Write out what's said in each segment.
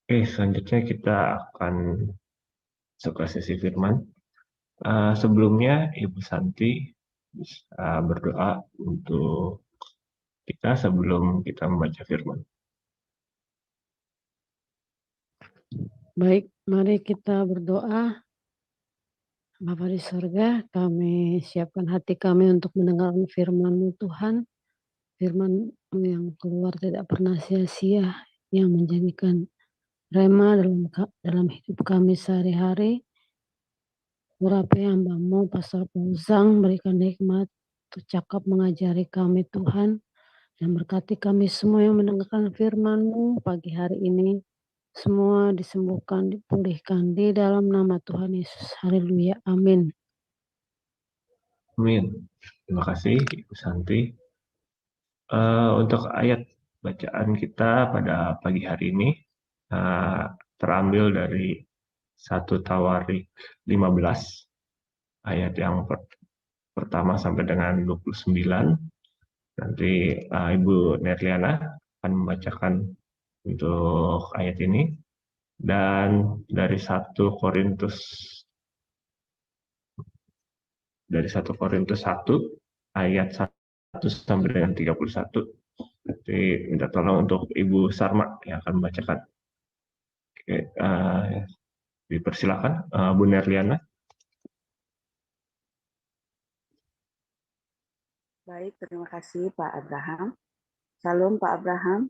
Oke, selanjutnya kita akan masuk ke sesi firman. Sebelumnya, Ibu Santi bisa berdoa untuk kita sebelum kita membaca firman. Baik, mari kita berdoa. Bapa di sorga, kami siapkan hati kami untuk mendengarkan firman-Mu Tuhan. Firman yang keluar tidak pernah sia-sia, yang menjadikan rema dalam hidup kami sehari-hari. Urapi hamba-Mu, Pastor Pauzang, berikan hikmat untuk cakap mengajari kami Tuhan, dan berkati kami semua yang mendengarkan firman-Mu pagi hari ini. Semua disembuhkan, dipulihkan di dalam nama Tuhan Yesus. Haleluya. Amin. Amin. Terima kasih, Ibu Santi. Untuk ayat bacaan kita pada pagi hari ini terambil dari 1 Tawarik 15 ayat yang pertama sampai dengan 29. Nanti Ibu Nerliana akan membacakan untuk ayat ini, dan dari 1 Korintus 1 ayat 1 sampai dengan 31. Nanti minta tolong untuk Ibu Sarma yang akan membacakan. Oke, dipersilakan Bu Nerliana. Baik, terima kasih Pak Abraham. Salam Pak Abraham.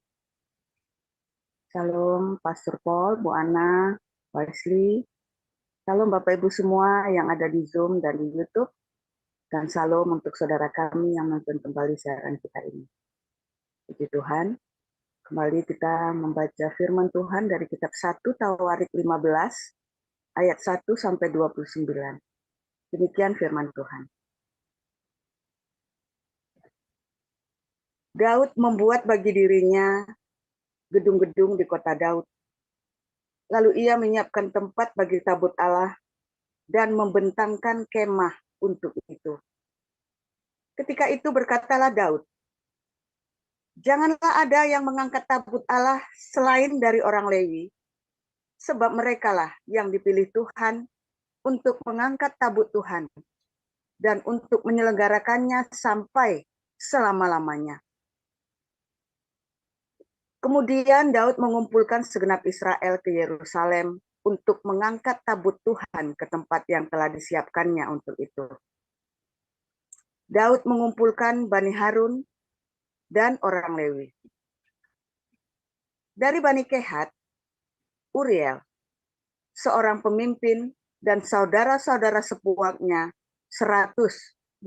Salam Pastor Paul, Bu Ana, Wesley. Salam Bapak Ibu semua yang ada di Zoom dan di YouTube. Dan salam untuk saudara kami yang nonton kembali siaran kita ini. Puji Tuhan, kembali kita membaca firman Tuhan dari kitab 1 Tawarik 15 ayat 1 sampai 29. Demikian firman Tuhan. Daud membuat bagi dirinya gedung-gedung di kota Daud. Lalu ia menyiapkan tempat bagi tabut Allah dan membentangkan kemah untuk itu. Ketika itu berkatalah Daud, janganlah ada yang mengangkat tabut Allah selain dari orang Lewi, sebab merekalah yang dipilih Tuhan untuk mengangkat tabut Tuhan dan untuk menyelenggarakannya sampai selama-lamanya. Kemudian Daud mengumpulkan segenap Israel ke Yerusalem untuk mengangkat tabut Tuhan ke tempat yang telah disiapkannya untuk itu. Daud mengumpulkan Bani Harun dan orang Lewi. Dari Bani Kehat, Uriel, seorang pemimpin, dan saudara-saudara sepuaknya 120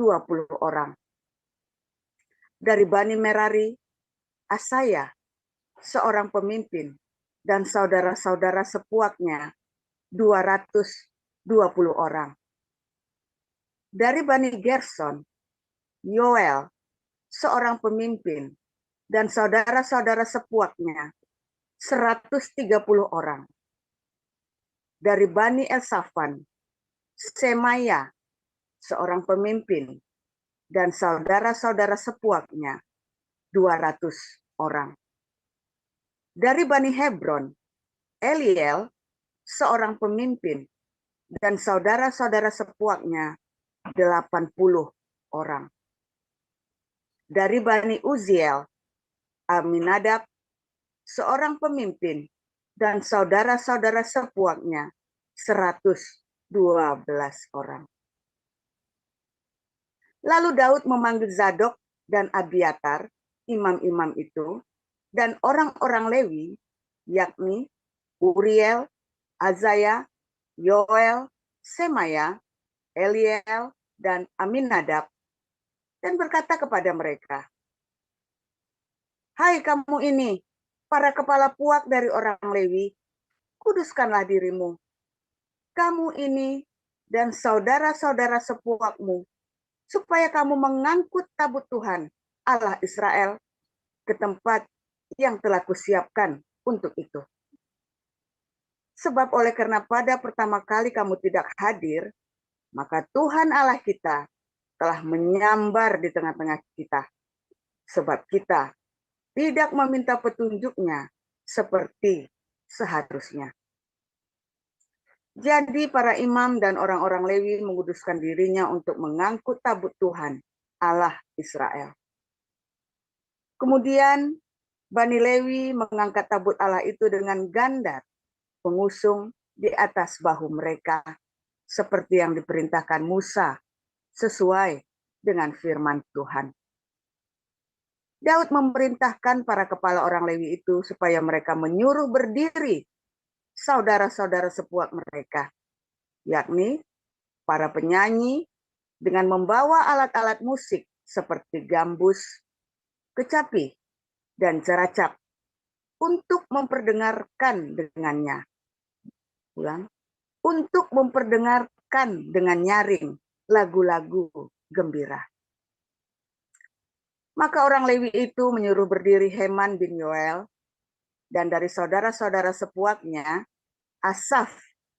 orang. Dari Bani Merari, Asaya, seorang pemimpin, dan saudara-saudara sepuaknya 220 orang. Dari Bani Gerson, Yoel, seorang pemimpin, dan saudara-saudara sepuaknya 130 orang. Dari Bani Elsafan, Semaya, seorang pemimpin, dan saudara-saudara sepuaknya 200 orang. Dari Bani Hebron, Eliel, seorang pemimpin, dan saudara-saudara sepuaknya 80 orang. Dari Bani Uziel, Aminadab, seorang pemimpin, dan saudara-saudara sepuaknya 112 orang. Lalu Daud memanggil Zadok dan Abiatar, imam-imam itu, dan orang-orang Lewi, yakni Uriel, Azaya, Yoel, Semaya, Eliel, dan Aminadab, dan berkata kepada mereka, hai kamu ini, para kepala puak dari orang Lewi, kuduskanlah dirimu. Kamu ini dan saudara-saudara sepuakmu, supaya kamu mengangkut tabut Tuhan, Allah Israel, ke tempat yang telah kusiapkan untuk itu. Sebab oleh karena pada pertama kali kamu tidak hadir, maka Tuhan Allah kita telah menyambar di tengah-tengah kita. Sebab kita tidak meminta petunjuknya seperti seharusnya. Jadi para imam dan orang-orang Lewi menguduskan dirinya untuk mengangkut tabut Tuhan, Allah Israel. Kemudian Bani Lewi mengangkat tabut Allah itu dengan gandar, pengusung di atas bahu mereka, seperti yang diperintahkan Musa, sesuai dengan firman Tuhan. Daud memerintahkan para kepala orang Lewi itu supaya mereka menyuruh berdiri saudara-saudara sepuak mereka, yakni para penyanyi dengan membawa alat-alat musik seperti gambus, kecapi, dan ceracap untuk memperdengarkan dengannya. Ulang, untuk memperdengarkan dengan nyaring lagu-lagu gembira. Maka orang Lewi itu menyuruh berdiri Heman bin Yoel, dan dari saudara-saudara sepuaknya, Asaf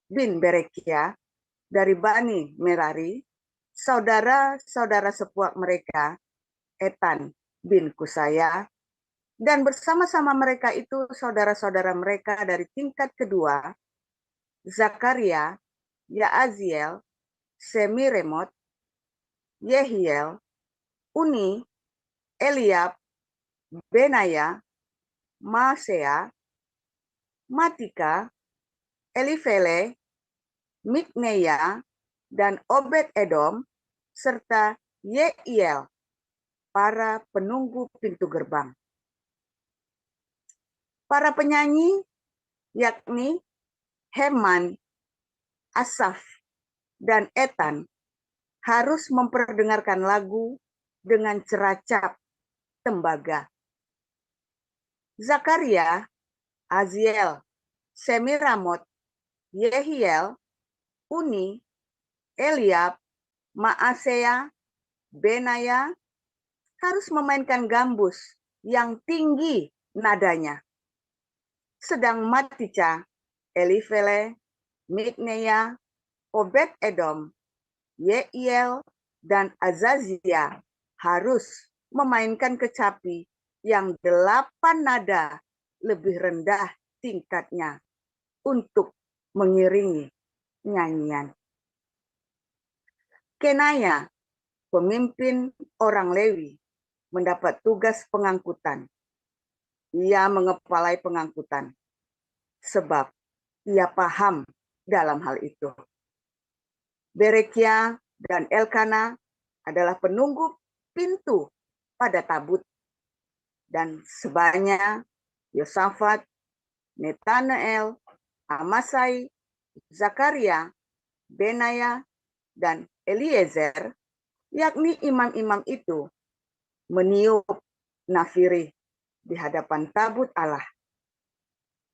bin Berekia, dari Bani Merari, saudara-saudara sepuak mereka, Etan bin Kusaya, dan bersama-sama mereka itu saudara-saudara mereka dari tingkat kedua, Zakaria, Yaaziel, Semiremot, Yehiel, Uni, Eliab, Benaya, Masea, Matika, Elifele, Mikneya, dan Obed Edom, serta Yeiel, para penunggu pintu gerbang. Para penyanyi, yakni Heman, Asaf, dan Etan, harus memperdengarkan lagu dengan ceracap tembaga. Zakaria, Aziel, Semiramot, Yehiel, Uni, Eliab, Maasea, Benaya harus memainkan gambus yang tinggi nadanya. Sedang Matica, Elifele, Mikneya, Obed Edom, Yeiel, dan Azazia harus memainkan kecapi yang 8 nada lebih rendah tingkatnya untuk mengiringi nyanyian. Kenaya, pemimpin orang Lewi, mendapat tugas pengangkutan. Ia mengepalai pengangkutan, sebab ia paham dalam hal itu. Berekia dan Elkana adalah penunggu pintu pada tabut, dan sebanya Yosafat, Netanael, Amasai, Zakaria, Benaya, dan Eliezer, yakni imam-imam itu, meniup nafiri di hadapan tabut Allah.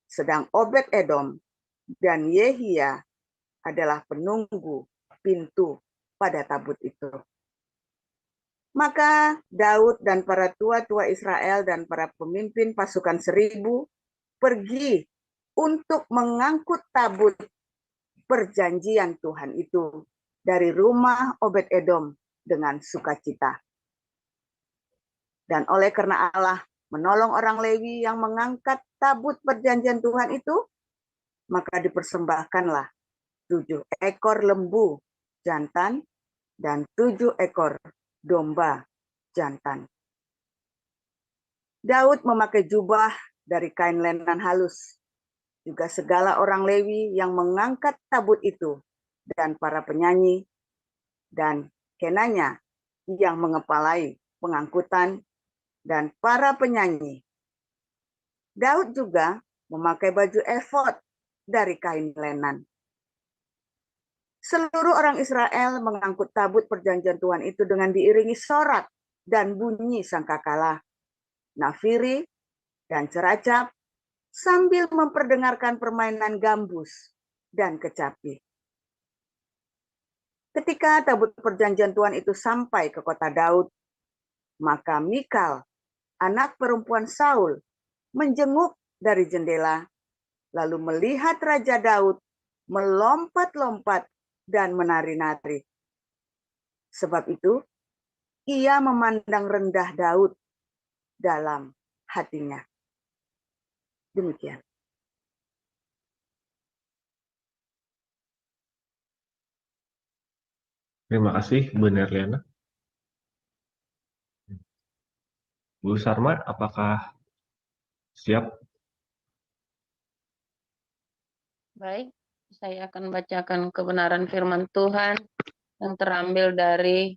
Sedang Obed Edom dan Yehia adalah penunggu pintu pada tabut itu. Maka Daud dan para tua-tua Israel dan para pemimpin pasukan 1000 pergi untuk mengangkut tabut perjanjian Tuhan itu dari rumah Obed Edom dengan sukacita. Dan oleh karena Allah menolong orang Lewi yang mengangkat tabut perjanjian Tuhan itu, maka dipersembahkanlah 7 ekor lembu jantan dan 7 ekor domba jantan. Daud memakai jubah dari kain lenan halus. Juga segala orang Lewi yang mengangkat tabut itu, dan para penyanyi, dan Kenanya yang mengepalai pengangkutan, dan para penyanyi. Daud juga memakai baju efod dari kain lenan. Seluruh orang Israel mengangkut tabut perjanjian Tuhan itu dengan diiringi sorak dan bunyi sangkakala, nafiri, dan ceracap, sambil memperdengarkan permainan gambus dan kecapi. Ketika tabut perjanjian Tuhan itu sampai ke kota Daud, maka Mikal, anak perempuan Saul, menjenguk dari jendela, lalu melihat Raja Daud melompat-lompat dan menari-nari. Sebab itu, ia memandang rendah Daud dalam hatinya. Demikian. Terima kasih, Bu Nerliana. Bu Sarma, apakah siap? Baik, saya akan bacakan kebenaran firman Tuhan yang terambil dari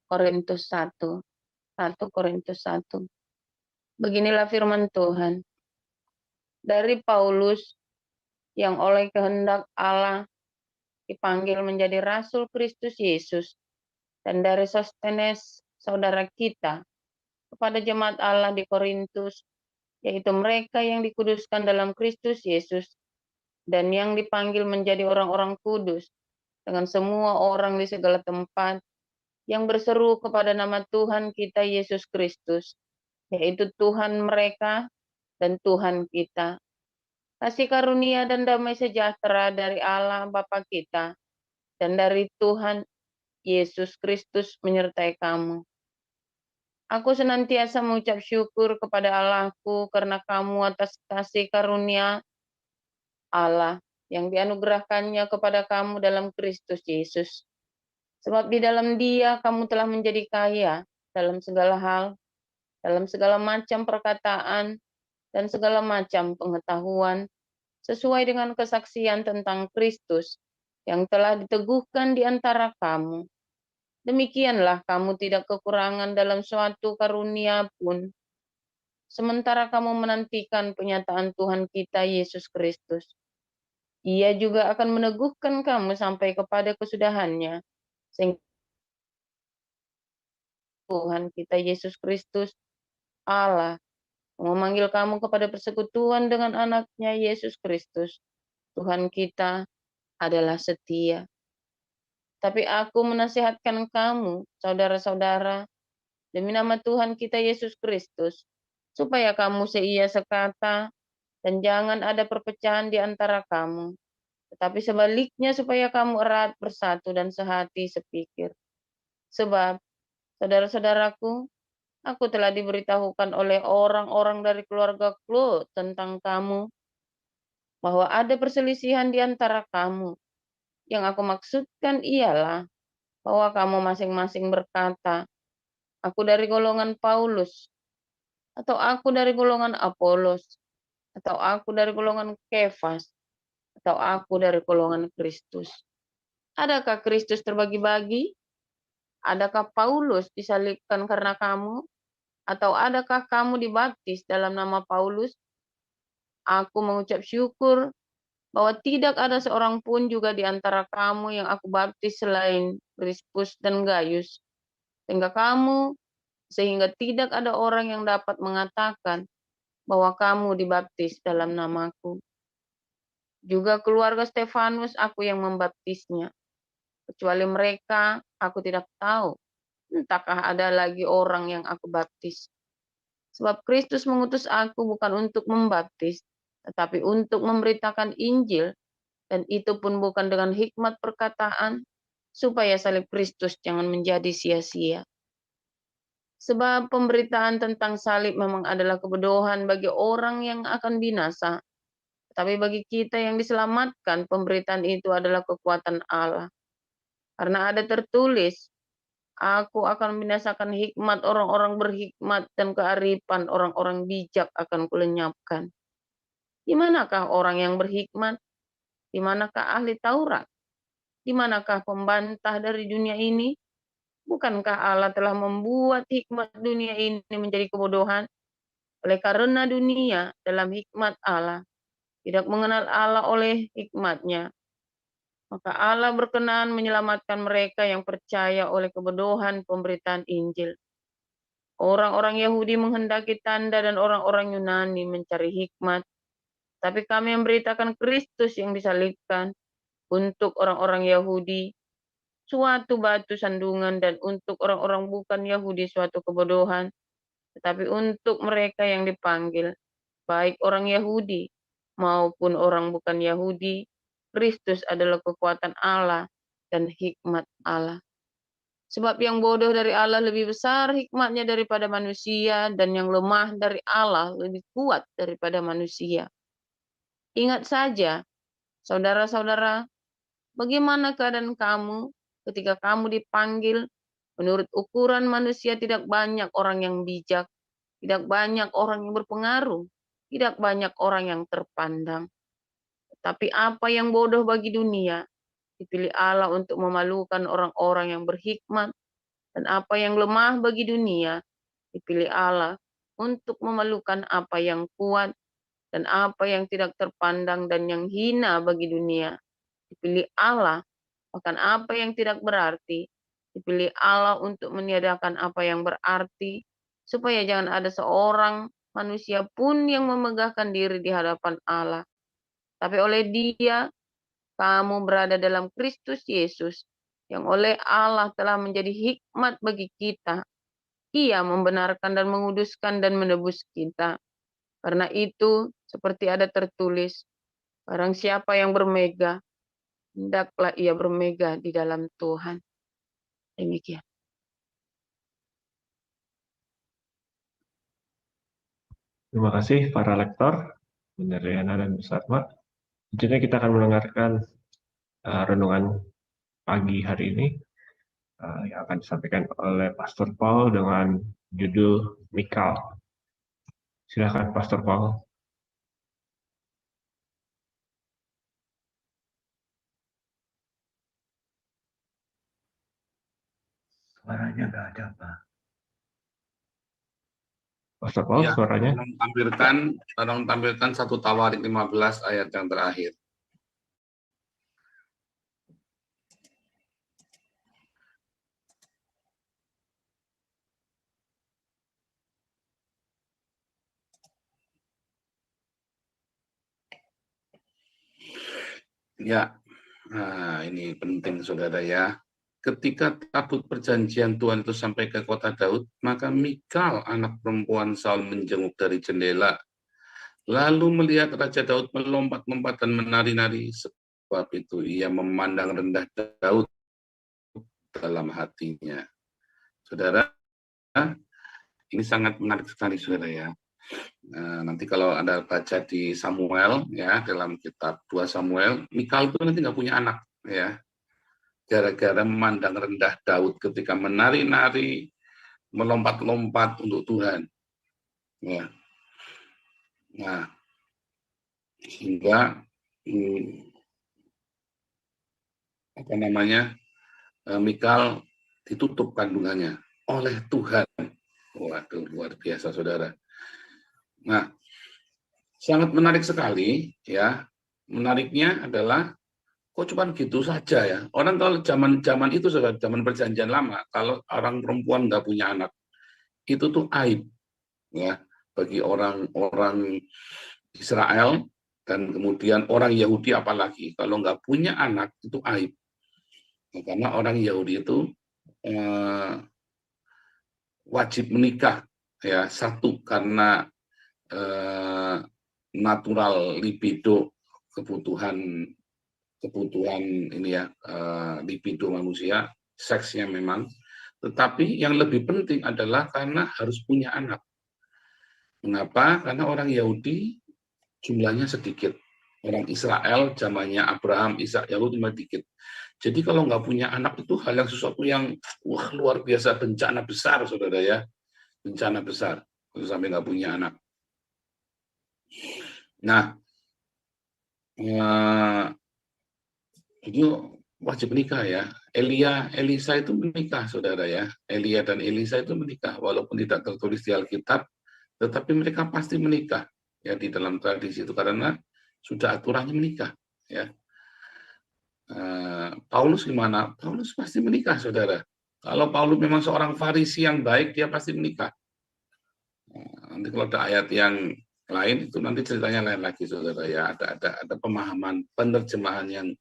Korintus 1. 1 Korintus 1. Beginilah firman Tuhan. Dari Paulus yang oleh kehendak Allah dipanggil menjadi Rasul Kristus Yesus, dan dari Sostenes, saudara kita, kepada jemaat Allah di Korintus, yaitu mereka yang dikuduskan dalam Kristus Yesus, dan yang dipanggil menjadi orang-orang kudus, dengan semua orang di segala tempat, yang berseru kepada nama Tuhan kita Yesus Kristus, yaitu Tuhan mereka dan Tuhan kita. Kasih karunia dan damai sejahtera dari Allah Bapa kita dan dari Tuhan Yesus Kristus menyertai kamu. Aku senantiasa mengucap syukur kepada Allahku karena kamu atas kasih karunia Allah yang dianugerahkannya kepada kamu dalam Kristus Yesus. Sebab di dalam Dia kamu telah menjadi kaya dalam segala hal, dalam segala macam perkataan, dan segala macam pengetahuan, sesuai dengan kesaksian tentang Kristus yang telah diteguhkan di antara kamu. Demikianlah kamu tidak kekurangan dalam suatu karunia pun, sementara kamu menantikan penyataan Tuhan kita Yesus Kristus. Ia juga akan meneguhkan kamu sampai kepada kesudahannya, sehingga Tuhan kita Yesus Kristus, Allah, memanggil kamu kepada persekutuan dengan anaknya Yesus Kristus. Tuhan kita adalah setia. Tapi aku menasihatkan kamu, saudara-saudara, demi nama Tuhan kita Yesus Kristus, supaya kamu seia sekata dan jangan ada perpecahan di antara kamu, tetapi sebaliknya supaya kamu erat bersatu dan sehati sepikir. Sebab, saudara-saudaraku, aku telah diberitahukan oleh orang-orang dari keluarga Klo tentang kamu, bahwa ada perselisihan di antara kamu. Yang aku maksudkan ialah bahwa kamu masing-masing berkata, aku dari golongan Paulus, atau aku dari golongan Apolos, atau aku dari golongan Kefas, atau aku dari golongan Kristus. Adakah Kristus terbagi-bagi? Adakah Paulus disalibkan karena kamu? Atau adakah kamu dibaptis dalam nama Paulus? Aku mengucap syukur bahwa tidak ada seorang pun juga di antara kamu yang aku baptis selain Krispus dan Gaius, sehingga tidak ada orang yang dapat mengatakan bahwa kamu dibaptis dalam namaku. Juga keluarga Stefanus aku yang membaptisnya. Kecuali mereka, aku tidak tahu. Entahkah ada lagi orang yang aku baptis. Sebab Kristus mengutus aku bukan untuk membaptis, tetapi untuk memberitakan Injil, dan itu pun bukan dengan hikmat perkataan, supaya salib Kristus jangan menjadi sia-sia. Sebab pemberitaan tentang salib memang adalah kebodohan bagi orang yang akan binasa, tetapi bagi kita yang diselamatkan, pemberitaan itu adalah kekuatan Allah. Karena ada tertulis, aku akan membinasakan hikmat orang-orang berhikmat dan kearifan orang-orang bijak akan kulenyapkan. Di manakah orang yang berhikmat? Di manakah ahli Taurat? Di manakah pembantah dari dunia ini? Bukankah Allah telah membuat hikmat dunia ini menjadi kebodohan? Oleh karena dunia dalam hikmat Allah tidak mengenal Allah oleh hikmatnya, maka Allah berkenan menyelamatkan mereka yang percaya oleh kebodohan pemberitaan Injil. Orang-orang Yahudi menghendaki tanda dan orang-orang Yunani mencari hikmat. Tapi kami memberitakan Kristus yang disalibkan, untuk orang-orang Yahudi suatu batu sandungan, dan untuk orang-orang bukan Yahudi suatu kebodohan. Tetapi untuk mereka yang dipanggil, baik orang Yahudi maupun orang bukan Yahudi, Kristus adalah kekuatan Allah dan hikmat Allah. Sebab yang bodoh dari Allah lebih besar hikmatnya daripada manusia, dan yang lemah dari Allah lebih kuat daripada manusia. Ingat saja, saudara-saudara, bagaimana keadaan kamu ketika kamu dipanggil, menurut ukuran manusia tidak banyak orang yang bijak, tidak banyak orang yang berpengaruh, tidak banyak orang yang terpandang. Tapi apa yang bodoh bagi dunia, dipilih Allah untuk memalukan orang-orang yang berhikmat, dan apa yang lemah bagi dunia, dipilih Allah untuk memalukan apa yang kuat, dan apa yang tidak terpandang dan yang hina bagi dunia, dipilih Allah. Bahkan apa yang tidak berarti, dipilih Allah untuk meniadakan apa yang berarti, supaya jangan ada seorang manusia pun yang memegahkan diri di hadapan Allah. Tapi oleh Dia, kamu berada dalam Kristus Yesus, yang oleh Allah telah menjadi hikmat bagi kita. Ia membenarkan dan menguduskan dan menebus kita. Karena itu, seperti ada tertulis, barang siapa yang bermegah, hendaklah ia bermegah di dalam Tuhan. Demikian. Terima kasih para lektor, Bunda Riana dan Bu Sarma. Selanjutnya kita akan mendengarkan renungan pagi hari ini yang akan disampaikan oleh Pastor Paul dengan judul Mikal. Silakan Pastor Paul. Suaranya nggak ada, Pak. Pastor Paul, Ya, suaranya. tolong tampilkan 1 Tawarik 15 ayat yang terakhir. Ya, nah ini penting saudara ya. Ketika tabut perjanjian Tuhan itu sampai ke kota Daud, maka Mikal, anak perempuan Saul, menjenguk dari jendela. Lalu melihat Raja Daud melompat-lompat dan menari-nari, sebab itu ia memandang rendah Daud dalam hatinya. Saudara, ini sangat menarik sekali saudara ya. Nanti kalau Anda baca di Samuel ya, dalam kitab 2 Samuel, Mikal itu nanti nggak punya anak ya. Gara-gara memandang rendah Daud ketika menari-nari, melompat-lompat untuk Tuhan. Ya. Nah, sehingga Mikal ditutup kandungannya oleh Tuhan. Waduh, luar biasa saudara. Nah, sangat menarik sekali ya. Menariknya adalah kok cuma gitu saja ya. Orang kalau zaman itu saudara, zaman perjanjian lama, kalau orang perempuan nggak punya anak, itu tuh aib ya bagi orang-orang Israel dan kemudian orang Yahudi apalagi kalau nggak punya anak itu aib. Nah, karena orang Yahudi itu wajib menikah ya, satu karena natural libido, kebutuhan ini ya, libido manusia, seksnya memang, tetapi yang lebih penting adalah karena harus punya anak. Mengapa? Karena orang Yahudi jumlahnya sedikit, orang Israel zamannya Abraham, Ishak, Yakub cuma dikit. Jadi kalau nggak punya anak itu hal yang sesuatu yang wah luar biasa, bencana besar saudara ya, bencana besar sampai nggak punya anak. Nah, itu wajib menikah ya. Elisa itu menikah saudara ya. Elia dan Elisa itu menikah walaupun tidak tertulis di Alkitab, tetapi mereka pasti menikah ya di dalam tradisi itu karena sudah aturannya menikah ya. Paulus gimana? Paulus pasti menikah saudara. Kalau Paulus memang seorang Farisi yang baik, dia pasti menikah. Nanti kalau ada ayat yang lain itu nanti ceritanya lain lagi saudara ya. Ada pemahaman penerjemahan yang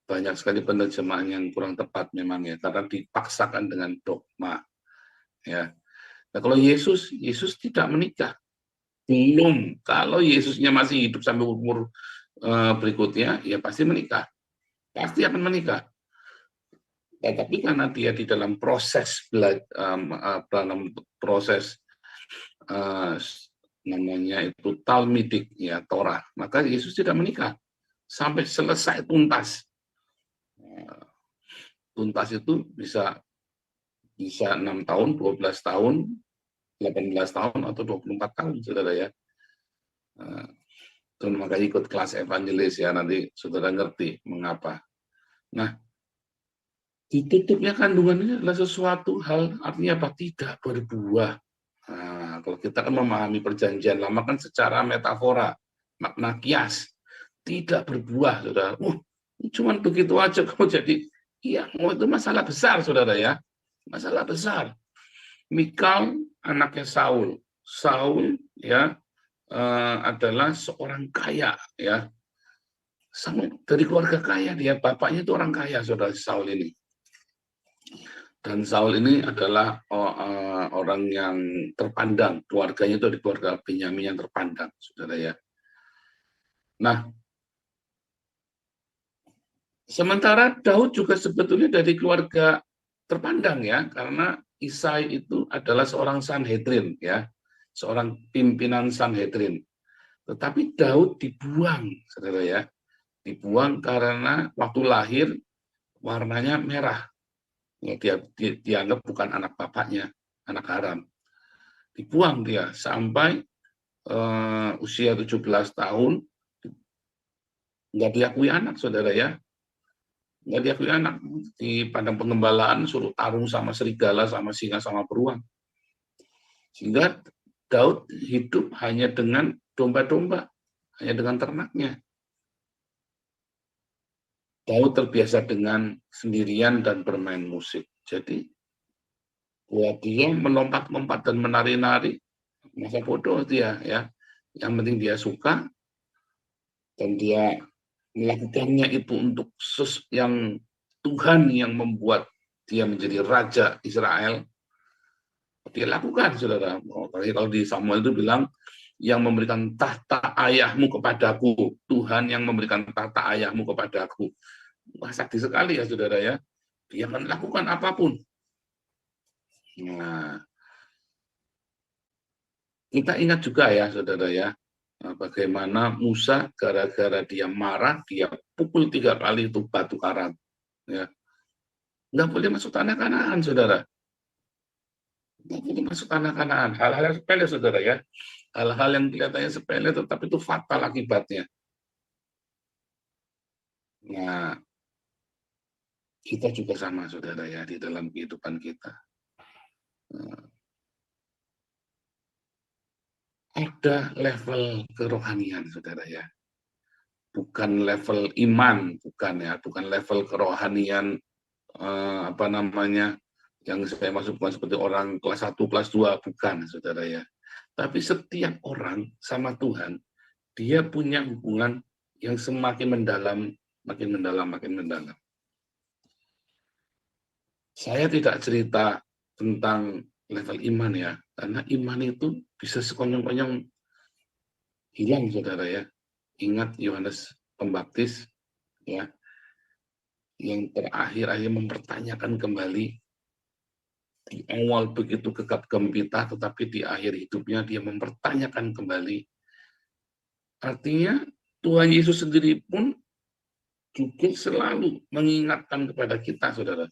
banyak sekali, penerjemahan yang kurang tepat memang ya, karena dipaksakan dengan dogma ya. Nah, kalau Yesus tidak menikah, belum. Kalau Yesusnya masih hidup sampai umur berikutnya, ya pasti menikah, pasti akan menikah. Tetapi karena dia di dalam proses namanya itu Talmidik ya, Torah, maka Yesus tidak menikah sampai selesai tuntas. tuntas itu bisa 6 tahun, 12 tahun, 18 tahun, atau 24 tahun, saudara ya. Makanya ikut kelas evangelis ya, nanti saudara ngerti mengapa. Nah, ditutupnya kandungan ini adalah sesuatu hal, artinya apa? Tidak berbuah. Nah, kalau kita kan memahami perjanjian lama kan secara metafora, makna kias, tidak berbuah, saudara. Cuman begitu aja kok jadi, iya, itu masalah besar, saudara ya. Masalah besar. Mikal anaknya Saul. Saul ya adalah seorang kaya ya. Dari keluarga kaya dia, bapaknya itu orang kaya, saudara Saul ini. Dan Saul ini adalah orang yang terpandang, keluarganya itu di keluarga Benyamin yang terpandang, saudara ya. Nah, sementara Daud juga sebetulnya dari keluarga terpandang ya, karena Isai itu adalah seorang Sanhedrin ya, seorang pimpinan Sanhedrin. Tetapi Daud dibuang, saudara ya, dibuang karena waktu lahir warnanya merah. Dia dianggap bukan anak bapaknya, anak haram. Dibuang dia sampai usia 17 tahun, nggak diakui anak, saudara ya. Nggak diakui anak. Di padang pengembalaan suruh tarung sama serigala, sama singa, sama beruang. Sehingga Daud hidup hanya dengan domba-domba, hanya dengan ternaknya. Daud terbiasa dengan sendirian dan bermain musik. Jadi, buat dia melompat-lompat dan menari-nari, masa bodoh dia ya. Yang penting dia suka, dan dia melakukannya itu untuk yang Tuhan yang membuat dia menjadi raja Israel. Dia lakukan, saudara. Kalau di Samuel itu bilang, yang memberikan tahta ayahmu kepadaku, Tuhan yang memberikan tahta ayahmu kepadaku. Wah, sakti sekali ya, saudara ya. Dia akan lakukan apapun. Nah, kita ingat juga ya, saudara ya, bagaimana Musa gara-gara dia marah, dia pukul 3 kali itu batu karang. Ya. Nggak boleh masuk tanah Kanaan, saudara. Nggak boleh masuk tanah Kanaan. Hal-hal yang sepele, saudara ya. Hal-hal yang kelihatannya sepele, tetapi itu fatal akibatnya. Nah, kita juga sama, saudara ya, di dalam kehidupan kita. Ada level kerohanian, saudara ya. Bukan level iman, bukan level kerohanian yang saya masukkan seperti orang kelas 1, kelas 2, bukan, saudara ya. Tapi setiap orang sama Tuhan, dia punya hubungan yang semakin mendalam, makin mendalam. Saya tidak cerita tentang level iman ya, karena iman itu bisa sekonyong-konyong hilang, saudara ya. Ingat Yohanes Pembaptis ya, yang terakhir mempertanyakan kembali. Di awal begitu gegap gempita, tetapi di akhir hidupnya dia mempertanyakan kembali. Artinya Tuhan Yesus sendiri pun juga selalu mengingatkan kepada kita, saudara.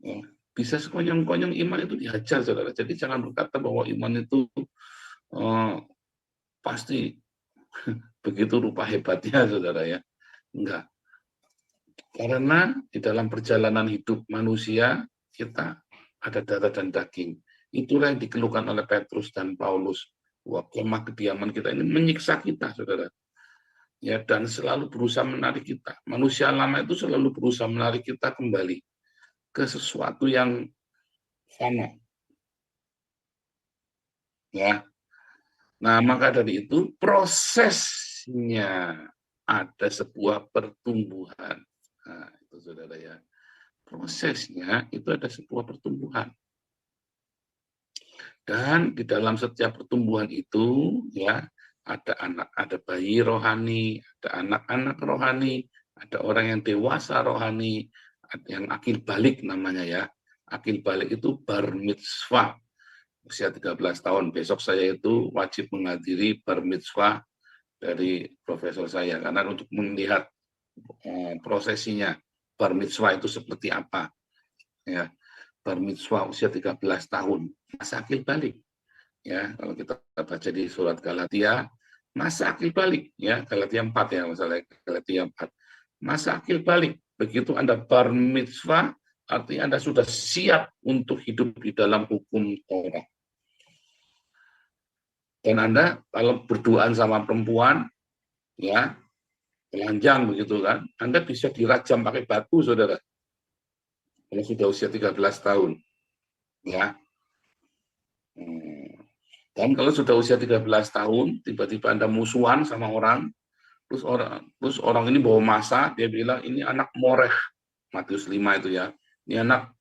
Ya, bisa sekonyong-konyong iman itu dihajar, saudara. Jadi jangan berkata bahwa iman itu pasti begitu rupa hebatnya, saudara ya. Enggak. Karena di dalam perjalanan hidup manusia, kita ada darah dan daging. Itulah yang dikeluhkan oleh Petrus dan Paulus. Bahwa kemah kediaman kita ini menyiksa kita, saudara. Ya, dan selalu berusaha menarik kita. Manusia lama itu selalu berusaha menarik kita kembali ke sesuatu yang fana. Ya. Nah, maka dari itu prosesnya ada sebuah pertumbuhan. Nah, itu saudara ya. Prosesnya itu ada sebuah pertumbuhan. Dan di dalam setiap pertumbuhan itu ya ada bayi rohani, ada anak-anak rohani, ada orang yang dewasa rohani, ada yang akil balik namanya ya. Akil balik itu bar mitzvah. Usia 13 tahun. Besok saya itu wajib menghadiri bar mitzvah dari profesor saya karena untuk melihat prosesinya bar mitzwa itu seperti apa. Ya, bar mitzwa usia 13 tahun, masa akil balik. Ya, kalau kita baca di surat Galatia, masa akil balik. Ya, Galatia 4 ya, misalnya Galatia 4. Masa akil balik. Begitu Anda bar mitzwa, artinya Anda sudah siap untuk hidup di dalam hukum Taurat. Dan Anda kalau berduaan sama perempuan, ya, telanjang begitu kan, Anda bisa dirajam pakai batu, saudara. Kalau sudah usia 13 tahun. Ya. Dan kalau sudah usia 13 tahun, tiba-tiba Anda musuhan sama orang, terus orang ini bawa masa, dia bilang, ini anak moreh. Matius 5 itu ya. Ini anak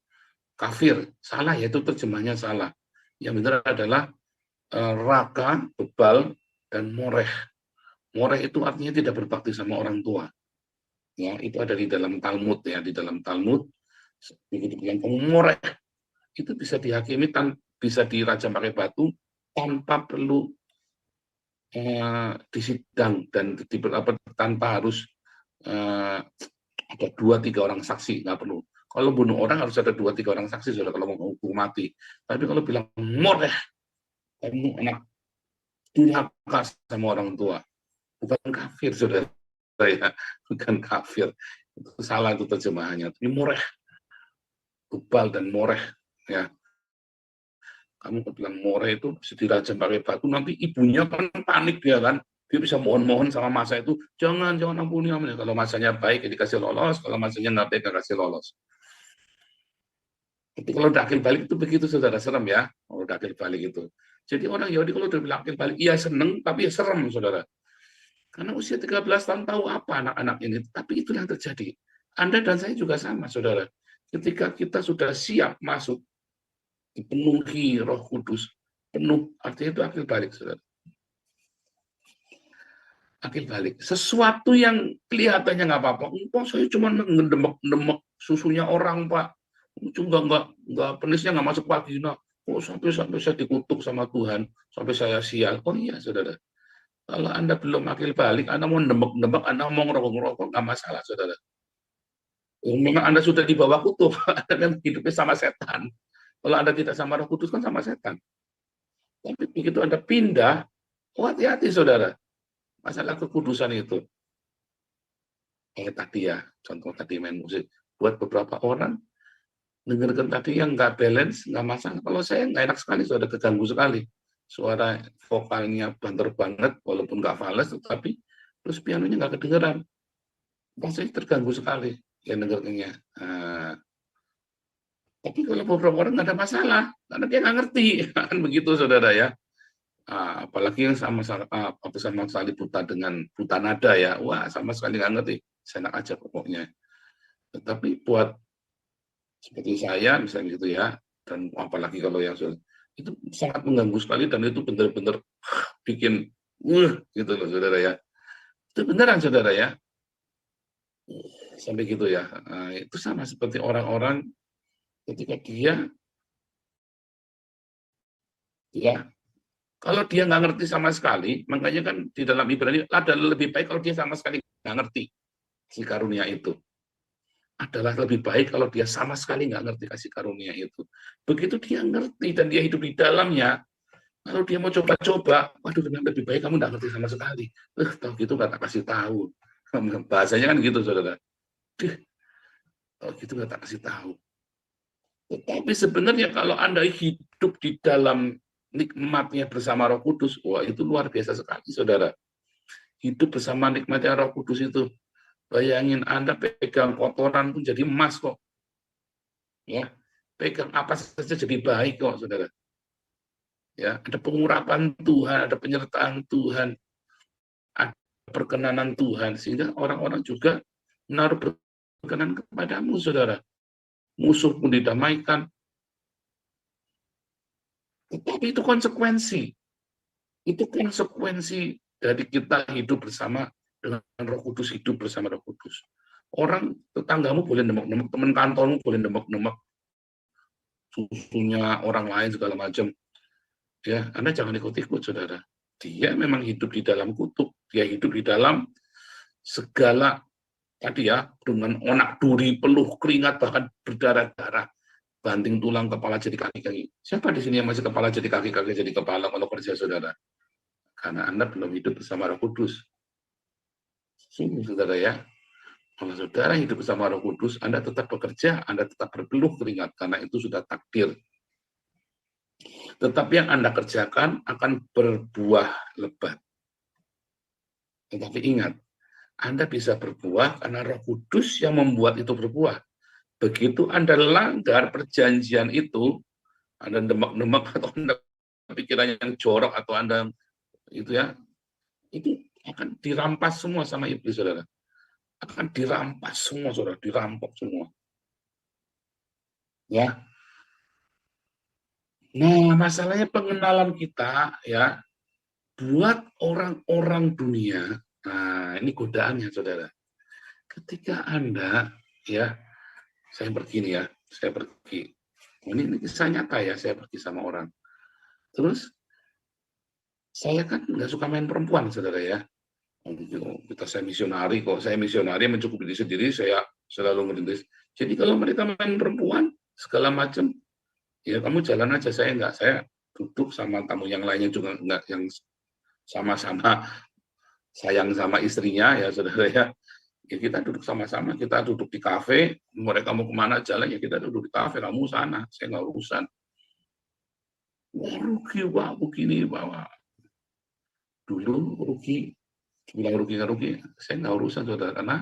kafir. Salah ya, itu terjemahnya salah. Yang benar adalah raka, bebal, dan moreh. Moreh itu artinya tidak berbakti sama orang tua. Ya, itu ada di dalam Talmud ya, di dalam Talmud begitu bilang kamu moreh, itu bisa dihakimi bisa dirajam pakai batu tanpa perlu disidang dan tanpa harus ada 2-3 orang saksi, nggak perlu. Kalau bunuh orang harus ada 2-3 orang saksi sudah kalau mau hukum mati. Tapi kalau bilang moreh, kamu anak durhaka sama orang tua, bukan kafir saudara ya, bukan kafir. Itu salah itu terjemahannya. Tapi moreh, bebal dan moreh ya. Kamu bilang moreh itu bisa dirajam pakai batu, nanti ibunya kan panik dia kan. Dia bisa mohon-mohon sama masa itu, jangan ampuni. Kalau masanya baik ya dikasih lolos, kalau masanya nggak baik nggak kasih lolos. Tapi kalau dakil balik itu begitu saudara, serem ya. Kalau dakil balik itu. Jadi orang Yahudi kalau udah bilang dakil balik, iya seneng, tapi ya serem saudara. Karena usia 13 tahun tahu apa anak-anak ini. Tapi itu yang terjadi. Anda dan saya juga sama saudara. Ketika kita sudah siap masuk, dipenuhi Roh Kudus, penuh, artinya itu akil balik saudara. Akil balik. Sesuatu yang kelihatannya nggak apa-apa. Saya cuma ngedemek susunya orang, Pak. Nggak penisnya nggak masuk vagina. Sampai saya dikutuk sama Tuhan. Sampai saya sial. Oh iya, saudara. Kalau Anda belum akil balik, Anda mau nembak, Anda mau ngerokok, nggak masalah, saudara. Memang Anda sudah di bawah kutub. Anda kan hidupnya sama setan. Kalau Anda tidak sama Roh Kudus, kan sama setan. Tapi begitu Anda pindah, hati-hati, saudara. Masalah kekudusan itu. Kayak tadi ya, contoh tadi main musik. Buat beberapa orang, dengarkan tadi yang nggak balance, nggak masalah. Kalau saya nggak enak sekali, sudah keganggu sekali. Suara vokalnya banter banget, walaupun nggak fales, tetapi terus pianonya nggak kedengeran. Saya terganggu sekali yang dengarnya. Tapi kalau beberapa orang nggak ada masalah, karena dia nggak ngerti. Kan begitu, saudara ya. Apalagi yang sama sekali buta dengan buta nada ya, wah sama sekali nggak ngerti, enak aja pokoknya. Tetapi buat seperti saya misalnya gitu ya, dan apalagi kalau yang itu sangat mengganggu sekali dan itu benar-benar bikin gitu loh saudara ya. Itu beneran saudara ya, sampai gitu ya. Itu sama seperti orang-orang ketika dia ya. Kalau dia nggak ngerti sama sekali, makanya kan di dalam Ibrani adalah lebih baik kalau dia sama sekali nggak ngerti si karunia itu. Adalah lebih baik kalau dia sama sekali nggak ngerti kasih karunia itu. Begitu dia ngerti dan dia hidup di dalamnya, kalau dia mau coba-coba, waduh lebih baik kamu nggak ngerti sama sekali. Tahu gitu nggak tak kasih tahu. Bahasanya kan gitu saudara. Tahu gitu nggak tak kasih tahu. Tetapi sebenarnya kalau Anda hidup di dalam nikmatnya bersama Roh Kudus, wah itu luar biasa sekali, saudara. Hidup bersama nikmatnya Roh Kudus itu, bayangin Anda pegang kotoran pun jadi emas kok. Ya, pegang apa saja jadi baik kok, saudara. Ya, ada pengurapan Tuhan, ada penyertaan Tuhan, ada perkenanan Tuhan, sehingga orang-orang juga menaruh perkenanan kepadamu, saudara. Musuh pun didamaikan. Tetapi itu konsekuensi. Itu konsekuensi dari kita hidup bersama dengan Roh Kudus, hidup bersama Roh Kudus. Orang tetanggamu boleh nemek-nemek, teman kantormu boleh nemek-nemek susunya orang lain segala macam. Ya, Anda jangan ikut-ikut, saudara. Dia memang hidup di dalam kutub, dia hidup di dalam segala tadi ya, dengan onak duri, peluh keringat, bahkan berdarah-darah, banting tulang kepala jadi kaki-kaki. Siapa di sini yang masih kepala jadi kaki-kaki jadi kepala kalau kerja saudara? Karena Anda belum hidup bersama Roh Kudus. Sini saudara ya, kalau saudara hidup bersama Roh Kudus, Anda tetap bekerja, Anda tetap berpeluh keringat, karena itu sudah takdir. Tetapi yang Anda kerjakan akan berbuah lebat. Tetapi ingat, Anda bisa berbuah karena Roh Kudus yang membuat itu berbuah. Begitu Anda langgar perjanjian itu, Anda demak-demak atau Anda pikiran yang jorok atau Anda itu ya, itu akan dirampas semua sama iblis, saudara. Akan dirampas semua, saudara, dirampok semua. Ya. Nah, masalahnya pengenalan kita ya buat orang-orang dunia. Nah, ini godaannya, saudara. Ketika Anda ya, saya pergi nih ya, saya pergi. Ini kisah nyata ya, saya pergi sama orang. Terus saya kan nggak suka main perempuan, saudara ya. Kita saya misionari kok, saya misionari mencukupi diri sendiri, saya selalu merintis. Jadi kalau mereka main perempuan segala macam, ya kamu jalan aja, saya enggak, saya duduk sama tamu yang lainnya juga enggak, yang sama-sama sayang sama istrinya ya saudara ya. Ya kita duduk sama-sama, kita duduk di kafe, mereka mau kemana jalan ya kita duduk di kafe, kamu sana, saya nggak urusan. Wah rugi wah begini bawa. Dulu rugi, bilang rugi nggak rugi, saya nggak urusan saudara, karena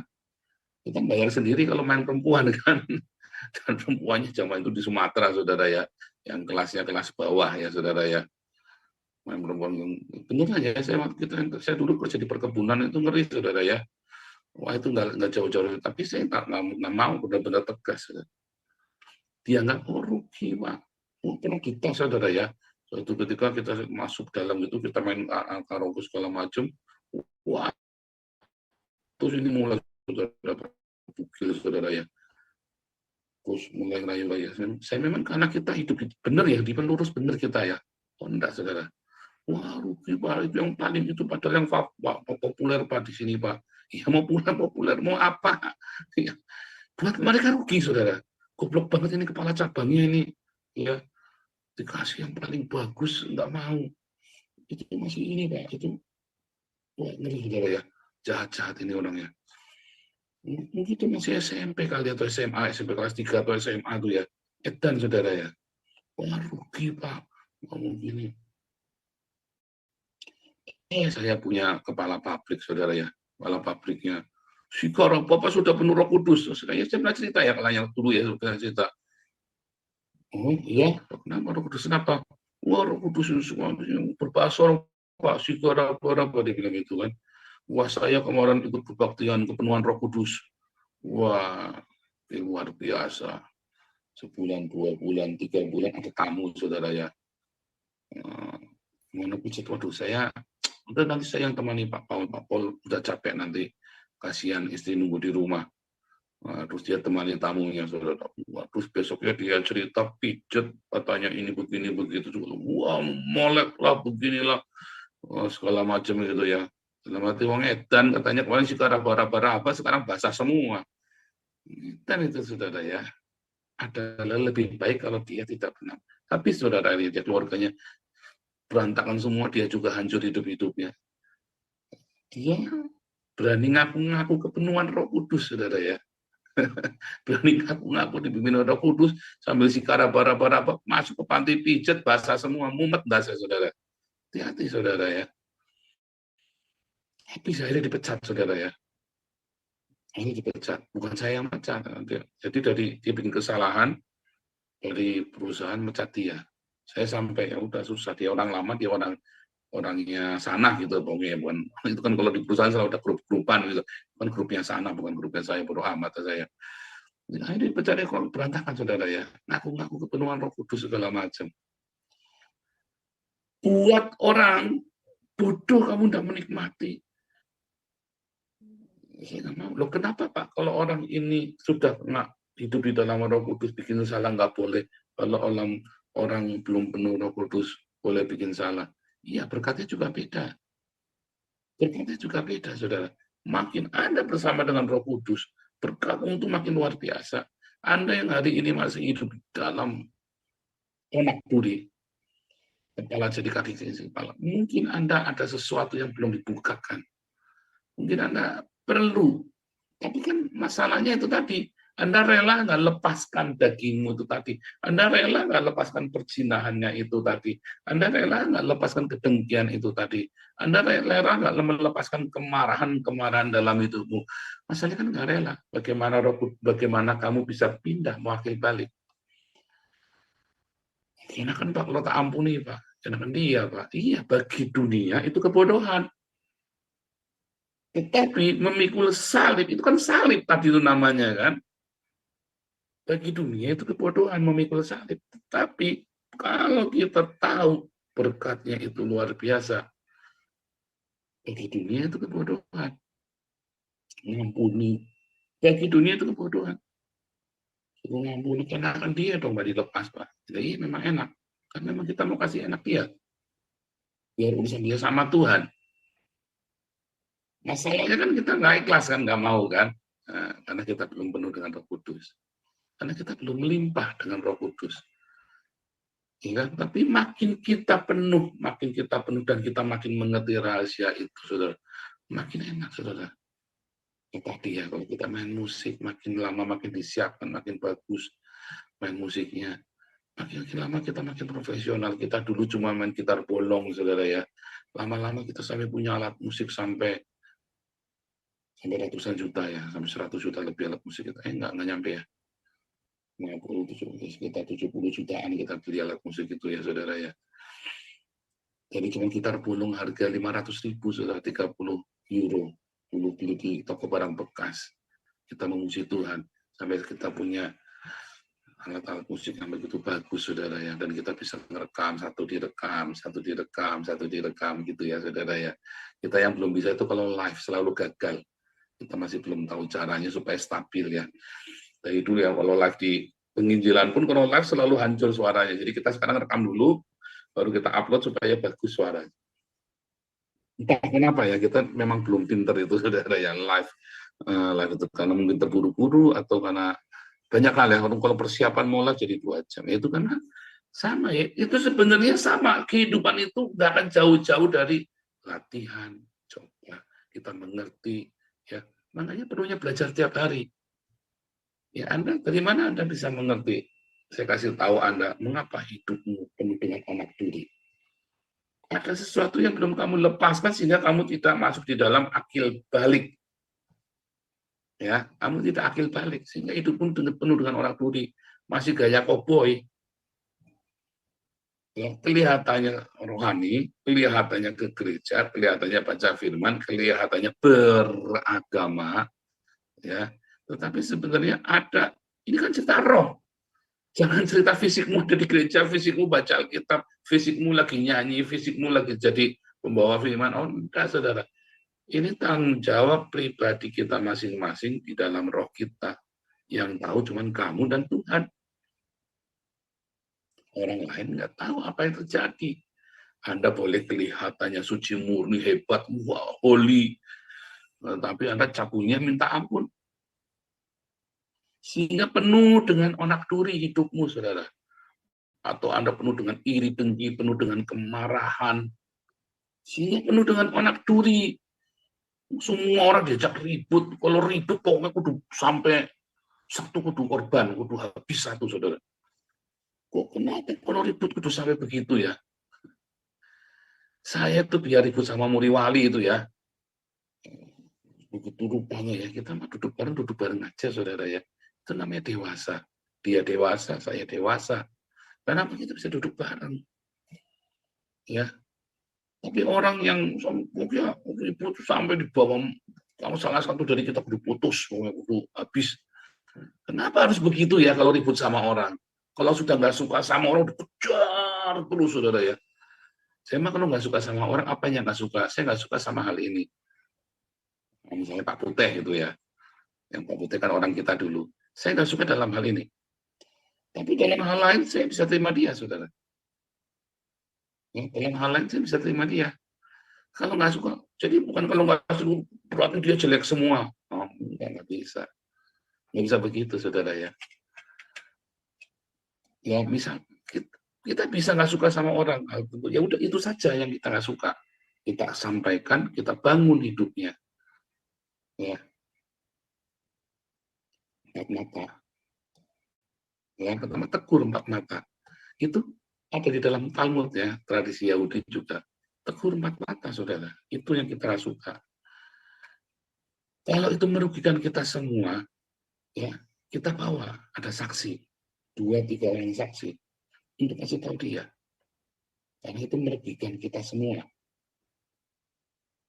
kita bayar sendiri kalau main perempuan kan. Dan perempuannya zaman itu di Sumatera saudara ya, yang kelasnya kelas bawah ya saudara ya. Main perempuan beneran ya, saya dulu kerja di perkebunan itu ngeri saudara ya. Wah itu nggak jauh-jauh, tapi saya nggak mau, benar-benar tegas. Dia nggak mau rugi pak, pernah kita saudara ya. Suatu ketika kita masuk dalam itu kita main karaoke segala macam, wah terus ini mulai saudara bukil saudara ya. Terus mulai rayu-rayu. Saya memang karena kita hidup benar ya, di lurus benar kita ya. Oh enggak saudara. Wah rugi pak, itu yang paling itu padahal yang populer pak di sini pak. Ya mau populer mau apa? Ya. Buat mereka rugi saudara. Goblok banget ini kepala cabangnya ini. Ya dikasih yang paling bagus enggak mau. Itu masih ini pak, itu wah ngeri saudara ya. Jahat-jahat ini orangnya. Mungkin itu masih SMP kali atau SMA, SMP kelas 3 atau SMA tuh ya. Edan saudara ya. Wah rugi pak. Ngomong gini. Saya punya kepala pabrik saudara ya. Kepala pabriknya. Sekarang Bapak sudah penuh Roh Kudus. Saya pernah cerita ya kalau yang dulu ya sudah cerita. Oh iya, kenapa Roh Kudus kenapa? Wah Roh Kudus semua berbahasa orang Pak Sigara apa dia bilang itu kan. Wah saya kemarin ikut kebaktian kepenuhan Roh Kudus. Wah luar biasa. Sebulan, 2 bulan, 3 bulan ada tamu saudara ya. Mana pijat, waduh saya udah nanti saya yang temani Pak Paul udah capek nanti, kasihan istri nunggu di rumah. Terus dia temani tamunya saudara. Terus besoknya dia cerita pijet katanya ini begini begitu juga. Wah molek lah beginilah segala macam gitu ya. Dalam arti wong edan katanya kemarin sih bara-bara apa sekarang basah semua. Dan itu saudara ya. Adalah lebih baik kalau dia tidak benar. Tapi saudara dia keluarganya berantakan semua, dia juga hancur hidup-hidupnya. Dia berani ngaku-ngaku kepenuhan Roh Kudus saudara ya. Berani ngaku-ngaku dipimpin Roh Kudus sambil sikara bara-bara masuk ke panti pijat basah semua, mumet basah saudara. Hati-hati saudara ya. Tapi saya dipecat saudara ya. Ini dipecat, bukan saya yang pecat. Jadi dia bikin kesalahan dari perusahaan mecat dia. Saya sampai ya udah susah, dia orang lama, dia orangnya sana gitu pokoknya, bukan itu kan kalau di perusahaan selalu ada grup-grupan gitu, kan grupnya sana bukan grupnya saya, bodoh amat saya. Akhirnya dipecat kok berantakan saudara ya, ngaku-ngaku kepenuhan Roh Kudus segala macam. Buat orang bodoh kamu tidak menikmati. Saya nggak mau. Loh kenapa Pak? Kalau orang ini sudah nggak hidup di dalam Roh Kudus bikin salah nggak boleh. Kalau orang belum penuh Roh Kudus boleh bikin salah. Iya berkatnya juga beda. Berkatnya juga beda saudara. makin Anda bersama dengan Roh Kudus, berkatmu itu makin luar biasa. Anda yang hari ini masih hidup dalam onak duri, kepala jadi kaki jadi kepala, mungkin Anda ada sesuatu yang belum dibukakan. Mungkin Anda perlu, tapi kan masalahnya itu tadi, Anda rela nggak lepaskan dagingmu itu tadi, Anda rela nggak lepaskan perzinahannya itu tadi, Anda rela nggak lepaskan kedengkian itu tadi, Anda rela nggak melepaskan kemarahan dalam hidupmu. Masalahnya kan nggak rela. Bagaimana kamu bisa pindah mewakil balik? Enakan Pak kalau tak ampuni Pak, enakan dia Pak. Iya, bagi dunia itu kebodohan. Tetapi memikul salib, itu kan salib tadi itu namanya kan. Bagi dunia itu kebodohan memikul salib. Tetapi kalau kita tahu berkatnya itu luar biasa, bagi dunia itu kebodohan. Mengampuni. Bagi dunia itu kebodohan. Mengampuni, kenakan dia dong, Pak, dilepas Pak. Jadi memang enak. Karena memang kita mau kasih enak dia. Biar urusan dia sama Tuhan. Masalahnya kan kita nggak ikhlas kan, nggak mau kan. Nah, karena kita belum penuh dengan Roh Kudus. Karena kita belum melimpah dengan Roh Kudus. Ya, tapi makin kita penuh dan kita makin mengerti rahasia itu, saudara, makin enak, saudara. Tadi ya, kalau kita main musik, makin lama makin disiapkan, makin bagus main musiknya. Makin lama kita makin profesional. Kita dulu cuma main gitar bolong, saudara ya. Lama-lama kita sampai punya alat musik sampai ratusan juta ya, sampai 100 juta lebih alat musik kita. Enggak nyampe ya. 50, sekitar 70 jutaan kita beli alat musik itu ya, saudara ya. Jadi cuma gitar bolong harga 500.000, saudara, 30 euro. Dulu beli di toko barang bekas. Kita memuji Tuhan sampai kita punya alat-alat musik yang begitu bagus, saudara ya, dan kita bisa merekam, satu direkam gitu ya, saudara ya. Kita yang belum bisa itu kalau live selalu gagal. Kita masih belum tahu caranya supaya stabil ya. Dari dulu ya, kalau live di penginjilan pun kalau live selalu hancur suaranya. Jadi kita sekarang rekam dulu, baru kita upload supaya bagus suaranya. Entah kenapa ya, kita memang belum pinter itu, saudara ya, live itu karena mungkin terburu-buru atau karena banyak hal ya. Kalau persiapan mau live jadi 2 jam, itu karena sama ya. Itu sebenarnya sama, kehidupan itu nggak akan jauh-jauh dari latihan, coba kita mengerti ya. Makanya perlunya belajar tiap hari. Ya, Anda dari mana Anda bisa mengerti? Saya kasih tahu Anda mengapa hidupmu penuh dengan onak duri. Ada sesuatu yang belum kamu lepaskan sehingga kamu tidak masuk di dalam akil balik. Ya, kamu tidak akil balik sehingga hidupmu penuh dengan onak duri. Masih gaya koboi. Ya, kelihatannya rohani, kelihatannya ke gereja, kelihatannya baca firman, kelihatannya beragama, ya. Tetapi sebenarnya ada, ini kan cerita roh. Jangan cerita fisikmu ada di gereja, fisikmu baca Alkitab, fisikmu lagi nyanyi, fisikmu lagi jadi pembawa firman. Oh, enggak, saudara. Ini tanggung jawab pribadi kita masing-masing di dalam roh kita. Yang tahu cuma kamu dan Tuhan. Orang lain nggak tahu apa yang terjadi. Anda boleh kelihatannya suci murni, hebat, wow, holy. Tapi Anda cabulnya minta ampun. Sehingga penuh dengan onak duri hidupmu, saudara. Atau Anda penuh dengan iri dengki, penuh dengan kemarahan. Sehingga penuh dengan onak duri. Semua orang diajak ribut. Kalau ribut pokoknya kudu sampai satu kudu korban, kudu habis satu, saudara. Kok kenapa kalau ribut kudu sampai begitu ya? Saya tuh biar ribut sama Muri Wali itu ya. Begitu rupanya ya, kita mah duduk bareng aja, saudara ya. Itu namanya dewasa. Dia dewasa, saya dewasa. Kenapa kita bisa duduk bareng? Ya. Tapi orang yang ya, ribut sampai di bawah, kalau salah satu dari kita kudu putus, kudu habis. Kenapa harus begitu ya kalau ribut sama orang? Kalau sudah nggak suka sama orang, dikejar terus, saudara ya. Saya mah kalau nggak suka sama orang, apa yang nggak suka? Saya nggak suka sama hal ini. Misalnya Pak Putih itu ya. Yang Pak Putih kan orang kita dulu. Saya nggak suka dalam hal ini. Tapi dalam hal lain saya bisa terima dia, saudara. Ya, dalam hal lain saya bisa terima dia. Kalau nggak suka, Jadi bukan kalau nggak kasih berarti dia jelek semua. Oh, nggak bisa. Nggak bisa begitu, saudara ya. Ya bisa, kita bisa nggak suka sama orang. Ya udah itu saja yang kita nggak suka. Kita sampaikan, kita bangun hidupnya. Ya, empat mata. Ya, pertama tegur empat mata. Itu ada di dalam Talmud ya, tradisi Yahudi juga. Tegur empat mata, saudara. Itu yang kita suka. Kalau itu merugikan kita semua, ya kita bawa ada saksi, 2-3 orang saksi untuk kasih tahu dia. Karena itu merugikan kita semua.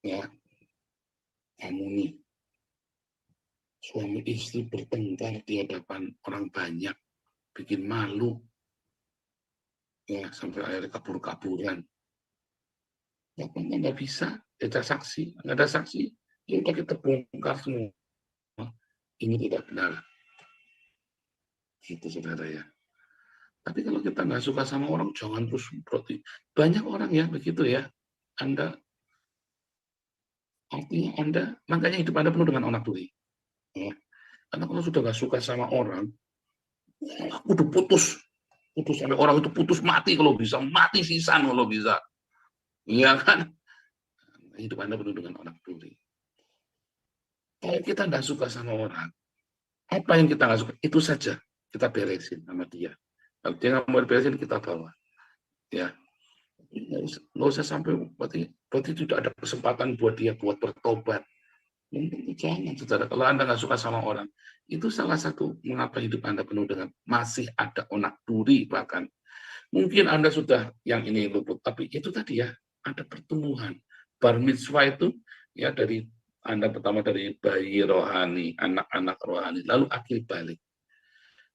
Ya, kamu nih, suami istri bertengkar di hadapan orang banyak, bikin malu. Ya, sampai akhirnya kabur-kaburan. Ya, nggak bisa, ada saksi, nggak ada saksi, ya udah kita bongkar semua. Ini tidak benar. Gitu, saudara ya. Tapi kalau kita nggak suka sama orang, jangan terus berarti. Banyak orang ya begitu ya. Artinya Anda, makanya hidup Anda penuh dengan onak duri. Ya. Karena kalau sudah nggak suka sama orang, aku udah putus sampai orang itu putus mati kalau bisa, mati sisan kalau bisa. Iya kan? Hidup Anda penuh dengan onak duri. Kalau kita nggak suka sama orang, apa yang kita nggak suka, itu saja kita beresin sama dia. Kalau dia nggak mau beresin, kita bawa. Ya, nggak usah sampai berarti tidak ada kesempatan buat dia buat bertobat. Jangan, saudara. Kalau Anda nggak suka sama orang, itu salah satu mengapa hidup Anda penuh dengan masih ada onak duri bahkan. Mungkin Anda sudah yang ini luput, tapi itu tadi ya, ada pertumbuhan. Bar mitzvah itu ya dari Anda pertama dari bayi rohani, anak-anak rohani, lalu akil balik.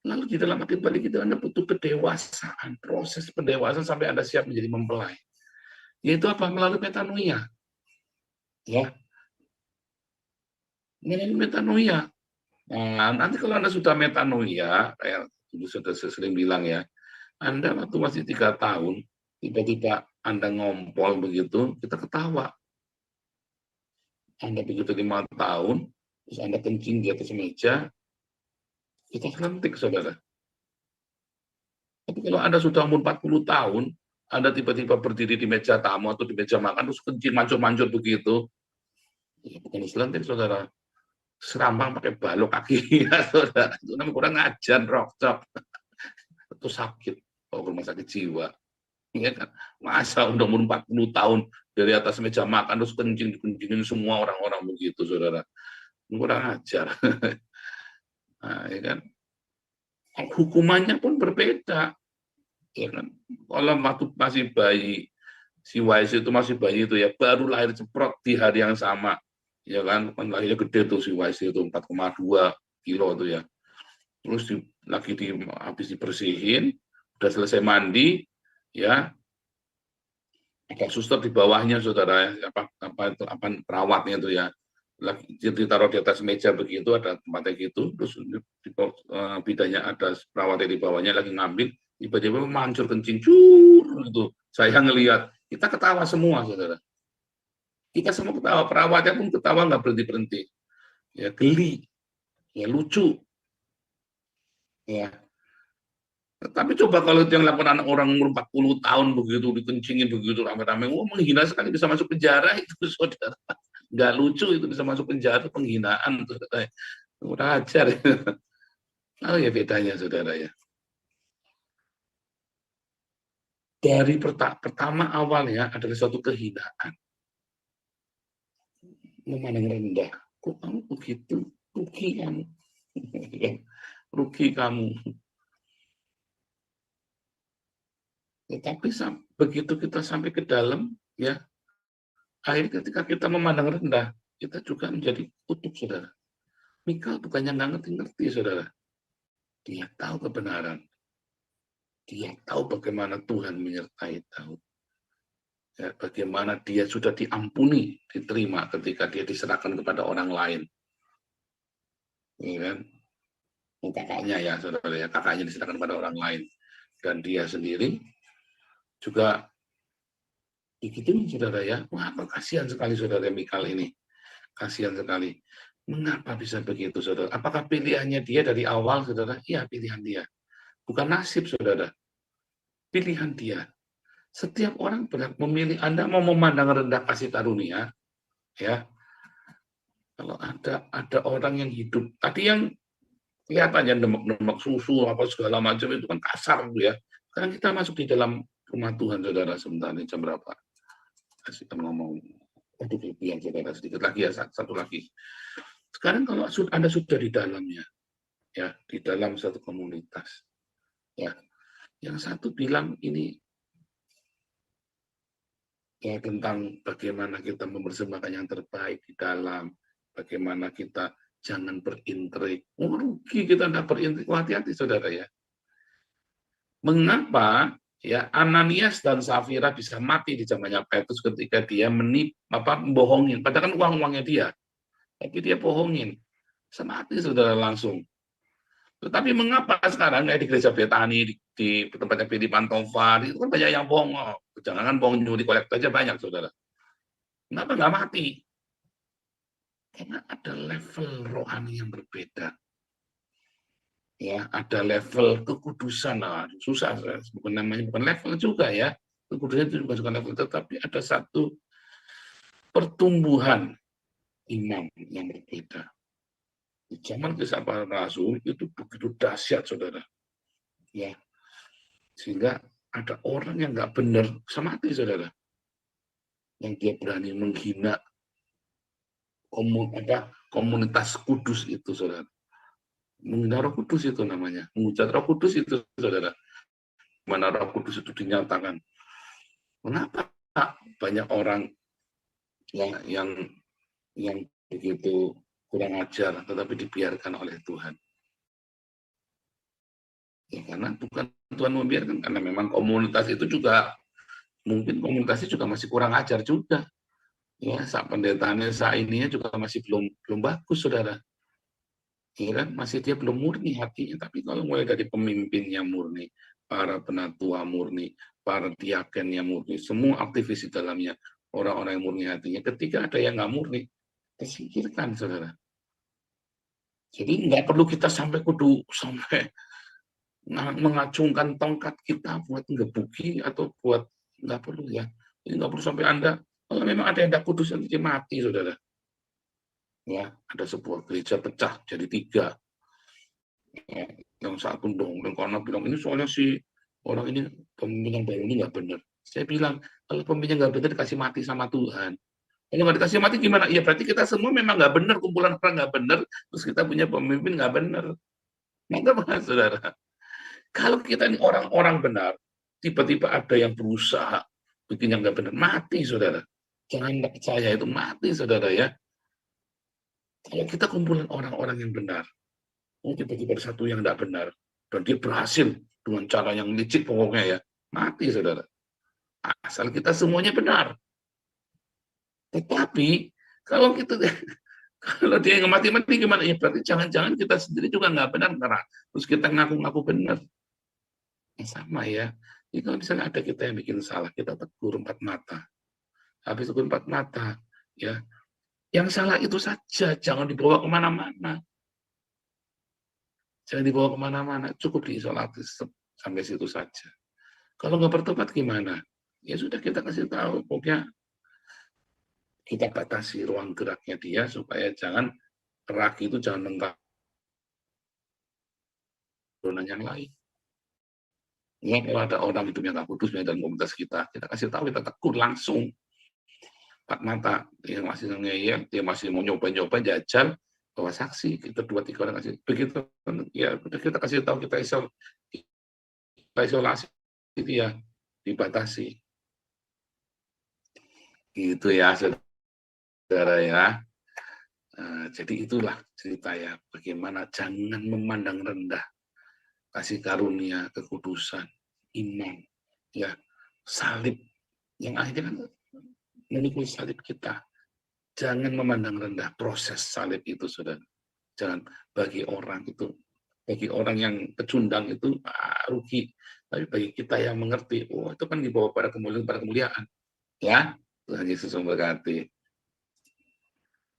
Lalu di dalam akil balik itu Anda butuh pendewasaan, proses pendewasaan sampai Anda siap menjadi mempelai. Yaitu apa? Melalui metanoia. Ya. Melalui metanoia. Nah, nanti kalau Anda sudah metanoia, kayak dulu sudah sering bilang ya, Anda waktu masih 3 tahun, tiba-tiba Anda ngompol begitu, kita ketawa. Anda begitu 5 tahun, terus Anda kencing di atas meja, kita selentik, saudara. Tapi kalau Anda sudah umur 40 tahun, Anda tiba-tiba berdiri di meja tamu atau di meja makan, terus kencing mancur-mancur begitu, ya bukan selentik, saudara. Serampang pakai balok kaki, ya, saudara. Itu namanya kurang ajar, rokcok. Itu sakit, kalau rumah sakit jiwa. Ya kan? Masa udah umur 40 tahun, dari atas meja makan, terus kencingin semua orang-orang begitu, saudara. Kurang ajar. Nah, ya kan? Hukumannya pun berbeda. Ya kan? Kalau waktu masih bayi, si YC itu masih bayi itu ya, baru lahir ceprot di hari yang sama. Ya kan lahirnya gede tuh si YC itu 4,2 kilo itu ya. Terus habis dibersihin, udah selesai mandi, ya ada suster di bawahnya, saudara, apa perawatnya itu ya, lagi ditaruh di atas meja begitu, ada tempatnya gitu, terus bidanya ada perawatnya di bawahnya lagi ngambil, tiba-tiba mancur kencing cur gitu. Saya ngelihat, kita ketawa semua, saudara. Kita semua ketawa, perawatnya pun ketawa nggak berhenti-berhenti. Ya geli, ya lucu. Ya. Tapi coba kalau yang lakukan anak orang umur 40 tahun begitu, dikencingin begitu rame-rame, menghina sekali, bisa masuk penjara itu, saudara. Nggak lucu itu, bisa masuk penjara, penghinaan. Udah ajar. Oh ya bedanya, saudara ya. Dari pertama awalnya adalah suatu kehinaan. Memandang rendah. Kok kamu begitu? Rugi kamu. Rugi kamu. Tetapi begitu kita sampai ke dalam, ya, akhirnya ketika kita memandang rendah, kita juga menjadi kutuk, saudara. Mikal bukannya nggak ngerti-ngerti, saudara. Dia tahu kebenaran. Dia tahu bagaimana Tuhan menyertai Daud. Ya, bagaimana dia sudah diampuni, diterima ketika dia diserahkan kepada orang lain. Ya kan? Kakaknya ya, saudara ya, kakaknya diserahkan kepada orang lain. Dan dia sendiri juga Begitu saudara ya. Wah, kasihan sekali saudara Mikal ini. Kasihan sekali. Mengapa bisa begitu saudara? Apakah pilihannya dia dari awal saudara? Iya, pilihan dia. Bukan nasib saudara. Pilihan dia. Setiap orang berhak memilih. Anda mau memandang rendah kasih karunia, ya. Kalau ada orang yang hidup, tadi yang kelihatannya demek-demek susu apa segala macam itu kan kasar tuh ya. Sekarang kita masuk di dalam rumah Tuhan saudara, sebentar ini jam berapa? Kasih ngomong. Aduh, yang saudara sedikit lagi ya, satu lagi. Sekarang kalau Anda sudah di dalamnya, ya di dalam satu komunitas, ya, yang satu bilang ini ya tentang bagaimana kita mempersembahkan yang terbaik di dalam, bagaimana kita jangan berintrik. Oh, rugi kita tidak berintrik. Hati-hati saudara ya. Mengapa ya Ananias dan Safira bisa mati di zamannya Petrus ketika dia membohongin, padahal kan uang-uangnya dia, tapi dia bohongin, bisa mati saudara langsung. Tetapi mengapa sekarang di gereja Betani, di tempatnya Pedi Pantofar, itu kan banyak yang bohong. Jangan bohong nyuri kolektor aja banyak saudara. Kenapa nggak mati? Karena ada level rohani yang berbeda. Ya, ada level kekudusan. Nah, susah, bukan namanya bukan level juga ya. Kekudusan itu bukan level, tetapi ada satu pertumbuhan iman yang berbeda. Di zaman Kisah Para Rasul itu begitu dahsyat, saudara. Ya, sehingga ada orang yang nggak benar bisa mati, saudara. Yang dia berani menghina komunitas kudus itu, saudara. Menghina Roh Kudus itu namanya, menghujat Roh Kudus itu, saudara. Mana Roh Kudus itu dinyatakan. Kenapa banyak orang yang begitu kurang ajar, tetapi dibiarkan oleh Tuhan? Ya karena bukan Tuhan membiarkan, karena memang komunitas itu juga mungkin komunitasnya juga masih kurang ajar juga. Ya, saat pendetaannya, saat ininya juga masih belum bagus, saudara. Ya kan? Masih dia belum murni hatinya. Tapi kalau mulai dari pemimpinnya murni, para penatua murni, para diakennya murni, semua aktivis di dalamnya, orang-orang yang murni hatinya, ketika ada yang nggak murni, tersingkirkan, saudara. Jadi nggak perlu kita sampai mengacungkan tongkat kita buat ngebuki atau buat, nggak perlu ya. Jadi nggak perlu sampai Anda, kalau memang ada yang tidak kudus, nanti mati, saudara. Ya, ada sebuah gereja pecah jadi 3. Ya, yang satu dong, karena bilang ini soalnya si orang ini pemimpin yang baru ini nggak benar. Saya bilang kalau pemimpin nggak benar dikasih mati sama Tuhan. Kalau nggak dikasih mati gimana? Ya berarti kita semua memang nggak benar, kumpulan orang nggak benar, terus kita punya pemimpin nggak benar. Nggak, saudara. Kalau kita ini orang-orang benar, tiba-tiba ada yang berusaha bikin yang nggak benar, mati, saudara. Jangan percaya itu mati, saudara ya. Kalau kita kumpulan orang-orang yang benar, tiba-tiba ada satu yang tidak benar, dan dia berhasil dengan cara yang licik pokoknya ya, mati, saudara. Asal kita semuanya benar. Tetapi kalau dia yang mati-mati gimana? Ya berarti jangan-jangan kita sendiri juga nggak benar, terus kita ngaku-ngaku benar. Sama ya. Jadi kalau misalnya ada kita yang bikin salah, kita tegur 4 mata. Habis tegur 4 mata, ya. Yang salah itu saja, jangan dibawa kemana-mana. Jangan dibawa kemana-mana, cukup diisolasi sampai situ saja. Kalau nggak bertobat gimana? Ya sudah kita kasih tahu, pokoknya kita batasi ruang geraknya dia supaya jangan kerak itu jangan lengkap yang lain. Ya, kalau ada orang itu yang nggak kudus dalam komunitas kita kasih tahu, kita tegur langsung. 4 mata, dia masih ngeyel, dia masih mau nyoba-nyoba jajal, bawa saksi, kita 2-3 orang kasih. Begitu, ya kita kasih tahu, kita isolasi, itu ya, dibatasi. Gitu ya, saudara ya. Jadi itulah cerita ya, bagaimana jangan memandang rendah kasih karunia, kekudusan, iman, ya, salib, yang akhirnya kan memikul salib kita. Jangan memandang rendah proses salib itu, saudara. Jangan bagi orang yang pecundang itu rugi. Tapi bagi kita yang mengerti, oh itu kan dibawa pada kemuliaan. Ya, Tuhan Yesus memberkati.